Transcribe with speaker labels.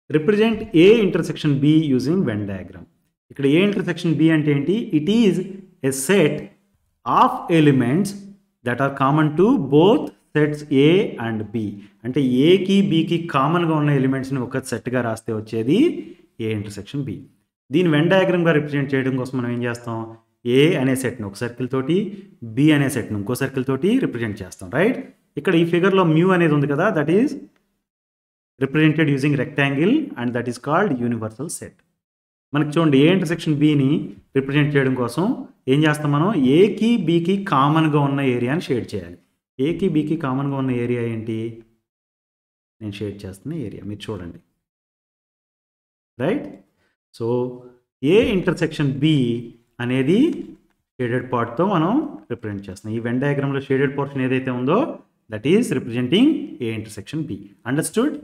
Speaker 1: Represent A intersection B using Venn diagram. ఇక్కడ A intersection B అంటే ఏంటి? It is a set of elements that are common to both sets A and B. అంటే ఏకి బికి కామన్గా ఉన్న ఎలిమెంట్స్ని ఒక సెట్గా రాస్తే వచ్చేది ఏ ఇంటర్సెక్షన్ బి. దీని వెన్ డయాగ్రామ్గా రిప్రజెంట్ చేయడం కోసం మనం ఏం చేస్తాం? ఏ అనే సెట్ని ఒక సర్కిల్ తోటి, బి అనే సెట్ని ఇంకో సర్కిల్ తోటి రిప్రజెంట్ చేస్తాం, రైట్? ఇక్కడ ఈ ఫిగర్లో మ్యూ అనేది ఉంది కదా, that is represented using rectangle and that is called universal set. మనకి చూడండి, ఏ ఇంటర్సెక్షన్ బిని రిప్రజెంట్ చేయడం కోసం ఏం చేస్తాం మనం? ఏకి బికి కామన్గా ఉన్న ఏరియాని షేడ్ చేయాలి. ఏకి బికి కామన్గా ఉన్న ఏరియా ఏంటి? నేను షేడ్ చేస్తున్న ఏరియా మీరు చూడండి, right? So A intersection B అనేది షేడెడ్ పార్ట్తో మనం రిప్రజెంట్ చేస్తున్నాం. ఈ వెన్ డయాగ్రామ్లో షేడెడ్ పోర్షన్ ఏదైతే ఉందో that is representing A intersection B. Understood?